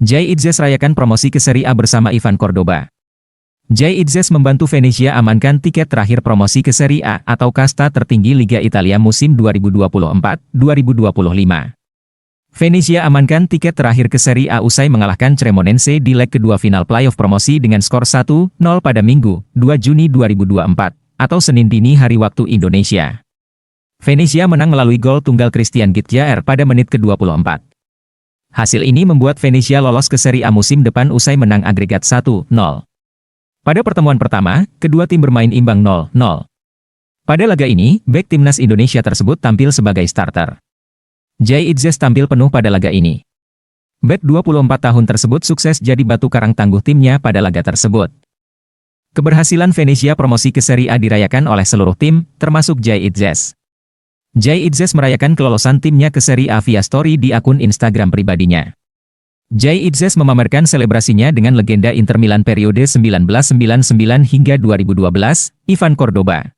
Jay Itzes rayakan promosi ke Serie A bersama Ivan Cordoba. Jay Itzes membantu Venezia amankan tiket terakhir promosi ke Serie A atau kasta tertinggi Liga Italia musim 2024-2025. Venezia amankan tiket terakhir ke Serie A usai mengalahkan Cremonense di leg kedua final playoff promosi dengan skor 1-0 pada Minggu, 2 Juni 2024, atau Senin dini hari waktu Indonesia. Venezia menang melalui gol tunggal Christian Gitjaer pada menit ke-24. Hasil ini membuat Venezia lolos ke Serie A musim depan usai menang agregat 1-0. Pada pertemuan pertama, kedua tim bermain imbang 0-0. Pada laga ini, bek timnas Indonesia tersebut tampil sebagai starter. Jay Itzes tampil penuh pada laga ini. Bek 24 tahun tersebut sukses jadi batu karang tangguh timnya pada laga tersebut. Keberhasilan Venezia promosi ke Serie A dirayakan oleh seluruh tim, termasuk Jay Itzes. Jay Itzes merayakan kelolosan timnya ke Serie A via story di akun Instagram pribadinya. Jay Itzes memamerkan selebrasinya dengan legenda Inter Milan periode 1999 hingga 2012, Ivan Cordoba.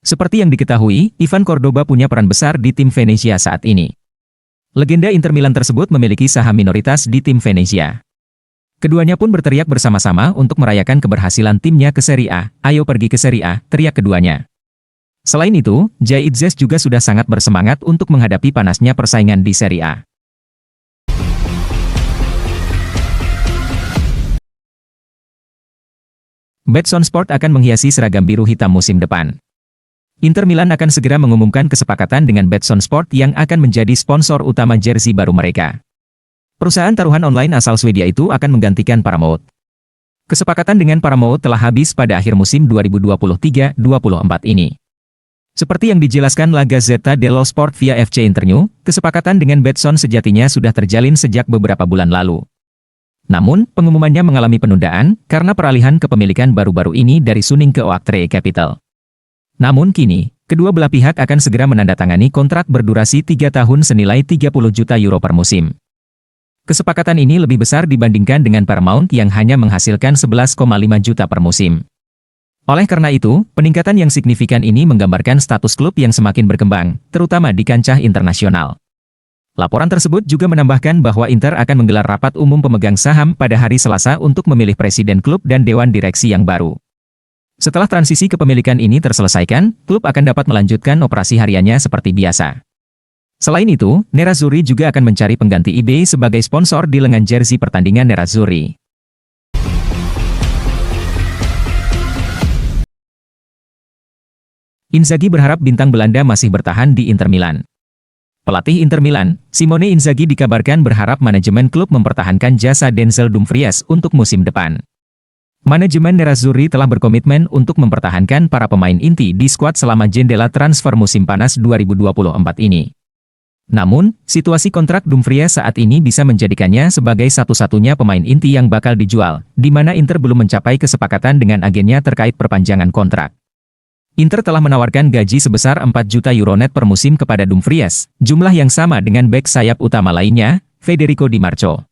Seperti yang diketahui, Ivan Cordoba punya peran besar di tim Venezia saat ini. Legenda Inter Milan tersebut memiliki saham minoritas di tim Venezia. Keduanya pun berteriak bersama-sama untuk merayakan keberhasilan timnya ke Serie A. "Ayo pergi ke Serie A," teriak keduanya. Selain itu, Jay Itzes juga sudah sangat bersemangat untuk menghadapi panasnya persaingan di Serie A. Betson Sport akan menghiasi seragam biru hitam musim depan. Inter Milan akan segera mengumumkan kesepakatan dengan Betson Sport yang akan menjadi sponsor utama jersey baru mereka. Perusahaan taruhan online asal Swedia itu akan menggantikan Paramount. Kesepakatan dengan Paramount telah habis pada akhir musim 2023-24 ini. Seperti yang dijelaskan La Gazzetta dello Sport via FC Internews, kesepakatan dengan Betson sejatinya sudah terjalin sejak beberapa bulan lalu. Namun, pengumumannya mengalami penundaan karena peralihan kepemilikan baru-baru ini dari Suning ke Oaktree Capital. Namun kini, kedua belah pihak akan segera menandatangani kontrak berdurasi 3 tahun senilai 30 juta euro per musim. Kesepakatan ini lebih besar dibandingkan dengan Paramount yang hanya menghasilkan 11,5 juta per musim. Oleh karena itu, peningkatan yang signifikan ini menggambarkan status klub yang semakin berkembang, terutama di kancah internasional. Laporan tersebut juga menambahkan bahwa Inter akan menggelar rapat umum pemegang saham pada hari Selasa untuk memilih presiden klub dan dewan direksi yang baru. Setelah transisi kepemilikan ini terselesaikan, klub akan dapat melanjutkan operasi hariannya seperti biasa. Selain itu, Nerazzurri juga akan mencari pengganti eBay sebagai sponsor di lengan jersey pertandingan Nerazzurri. Inzaghi berharap bintang Belanda masih bertahan di Inter Milan. Pelatih Inter Milan, Simone Inzaghi dikabarkan berharap manajemen klub mempertahankan jasa Denzel Dumfries untuk musim depan. Manajemen Nerazzurri telah berkomitmen untuk mempertahankan para pemain inti di skuad selama jendela transfer musim panas 2024 ini. Namun, situasi kontrak Dumfries saat ini bisa menjadikannya sebagai satu-satunya pemain inti yang bakal dijual, di mana Inter belum mencapai kesepakatan dengan agennya terkait perpanjangan kontrak. Inter telah menawarkan gaji sebesar 4 juta euro net per musim kepada Dumfries, jumlah yang sama dengan bek sayap utama lainnya, Federico Di Marco.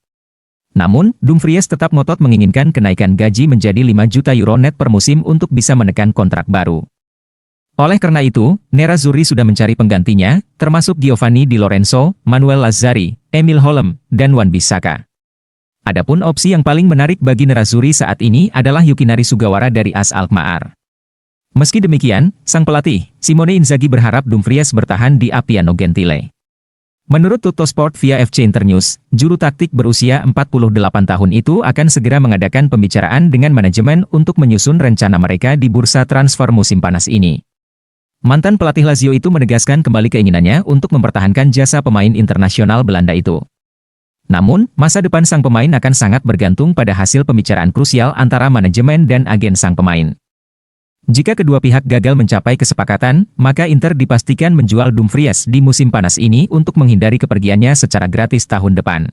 Namun, Dumfries tetap ngotot menginginkan kenaikan gaji menjadi 5 juta euro net per musim untuk bisa menekan kontrak baru. Oleh karena itu, Nerazzurri sudah mencari penggantinya, termasuk Giovanni Di Lorenzo, Manuel Lazzari, Emil Holm, dan Wan-Bissaka. Adapun opsi yang paling menarik bagi Nerazzurri saat ini adalah Yukinari Sugawara dari AS Alkmaar. Meski demikian, sang pelatih, Simone Inzaghi berharap Dumfries bertahan di Appiano Gentile. Menurut Tuttosport via FC Internews, juru taktik berusia 48 tahun itu akan segera mengadakan pembicaraan dengan manajemen untuk menyusun rencana mereka di bursa transfer musim panas ini. Mantan pelatih Lazio itu menegaskan kembali keinginannya untuk mempertahankan jasa pemain internasional Belanda itu. Namun, masa depan sang pemain akan sangat bergantung pada hasil pembicaraan krusial antara manajemen dan agen sang pemain. Jika kedua pihak gagal mencapai kesepakatan, maka Inter dipastikan menjual Dumfries di musim panas ini untuk menghindari kepergiannya secara gratis tahun depan.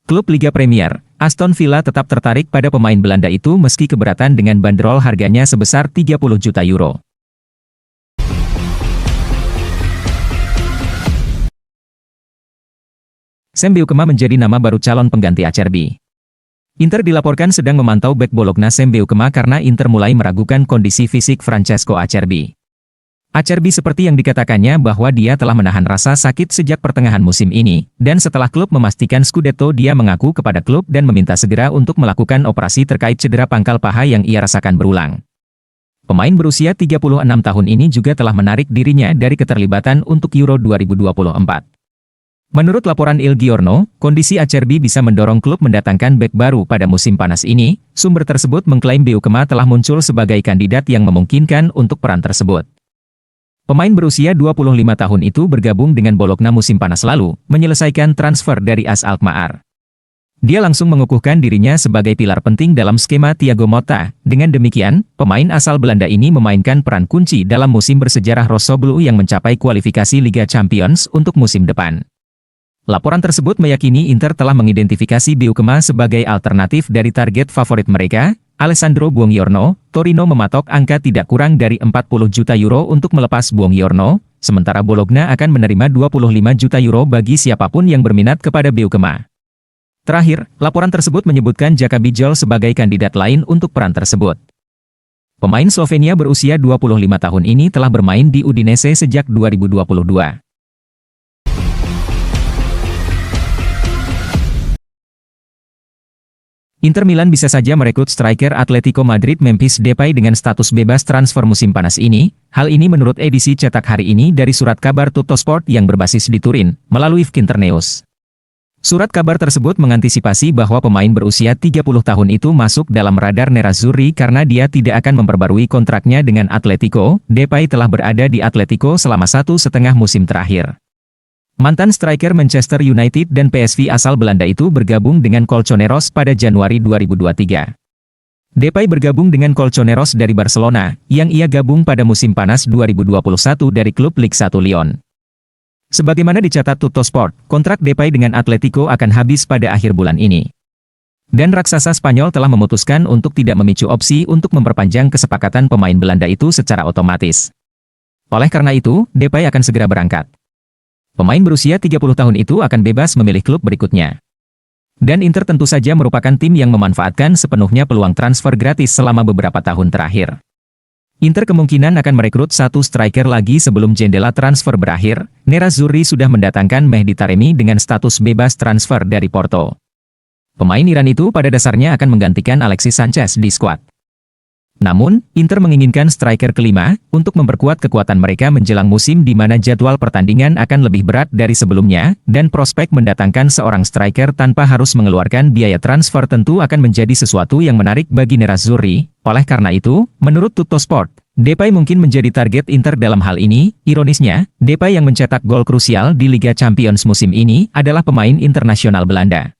Klub Liga Premier, Aston Villa tetap tertarik pada pemain Belanda itu meski keberatan dengan bandrol harganya sebesar 30 juta euro. Sam Beukema menjadi nama baru calon pengganti Acerbi. Inter dilaporkan sedang memantau bek Bologna Sam Beukema karena Inter mulai meragukan kondisi fisik Francesco Acerbi. Acerbi seperti yang dikatakannya bahwa dia telah menahan rasa sakit sejak pertengahan musim ini, dan setelah klub memastikan Scudetto dia mengaku kepada klub dan meminta segera untuk melakukan operasi terkait cedera pangkal paha yang ia rasakan berulang. Pemain berusia 36 tahun ini juga telah menarik dirinya dari keterlibatan untuk Euro 2024. Menurut laporan Il Giorno, kondisi Acerbi bisa mendorong klub mendatangkan bek baru pada musim panas ini. Sumber tersebut mengklaim Beukema telah muncul sebagai kandidat yang memungkinkan untuk peran tersebut. Pemain berusia 25 tahun itu bergabung dengan Bologna musim panas lalu, menyelesaikan transfer dari AS Alkmaar. Dia langsung mengukuhkan dirinya sebagai pilar penting dalam skema Thiago Motta. Dengan demikian, pemain asal Belanda ini memainkan peran kunci dalam musim bersejarah Rossoblu yang mencapai kualifikasi Liga Champions untuk musim depan. Laporan tersebut meyakini Inter telah mengidentifikasi Beukema sebagai alternatif dari target favorit mereka, Alessandro Buongiorno. Torino mematok angka tidak kurang dari 40 juta euro untuk melepas Buongiorno, sementara Bologna akan menerima 25 juta euro bagi siapapun yang berminat kepada Beukema. Terakhir, laporan tersebut menyebutkan Jaka Bijol sebagai kandidat lain untuk peran tersebut. Pemain Slovenia berusia 25 tahun ini telah bermain di Udinese sejak 2022. Inter Milan bisa saja merekrut striker Atletico Madrid Memphis Depay dengan status bebas transfer musim panas ini. Hal ini menurut edisi cetak hari ini dari surat kabar Tuttosport yang berbasis di Turin, melalui Finternews. Surat kabar tersebut mengantisipasi bahwa pemain berusia 30 tahun itu masuk dalam radar Nerazzurri karena dia tidak akan memperbarui kontraknya dengan Atletico. Depay telah berada di Atletico selama 1,5 musim terakhir. Mantan striker Manchester United dan PSV asal Belanda itu bergabung dengan Colchoneros pada Januari 2023. Depay bergabung dengan Colchoneros dari Barcelona, yang ia gabung pada musim panas 2021 dari klub Ligue 1 Lyon. Sebagaimana dicatat Tuttosport, kontrak Depay dengan Atletico akan habis pada akhir bulan ini. Dan raksasa Spanyol telah memutuskan untuk tidak memicu opsi untuk memperpanjang kesepakatan pemain Belanda itu secara otomatis. Oleh karena itu, Depay akan segera berangkat. Pemain berusia 30 tahun itu akan bebas memilih klub berikutnya. Dan Inter tentu saja merupakan tim yang memanfaatkan sepenuhnya peluang transfer gratis selama beberapa tahun terakhir. Inter kemungkinan akan merekrut satu striker lagi sebelum jendela transfer berakhir. Nerazzurri sudah mendatangkan Mehdi Taremi dengan status bebas transfer dari Porto. Pemain Iran itu pada dasarnya akan menggantikan Alexis Sanchez di skuad. Namun, Inter menginginkan striker kelima untuk memperkuat kekuatan mereka menjelang musim di mana jadwal pertandingan akan lebih berat dari sebelumnya, dan prospek mendatangkan seorang striker tanpa harus mengeluarkan biaya transfer tentu akan menjadi sesuatu yang menarik bagi Nerazzurri. Oleh karena itu, menurut Tuttosport, Depay mungkin menjadi target Inter dalam hal ini. Ironisnya, Depay yang mencetak gol krusial di Liga Champions musim ini adalah pemain internasional Belanda.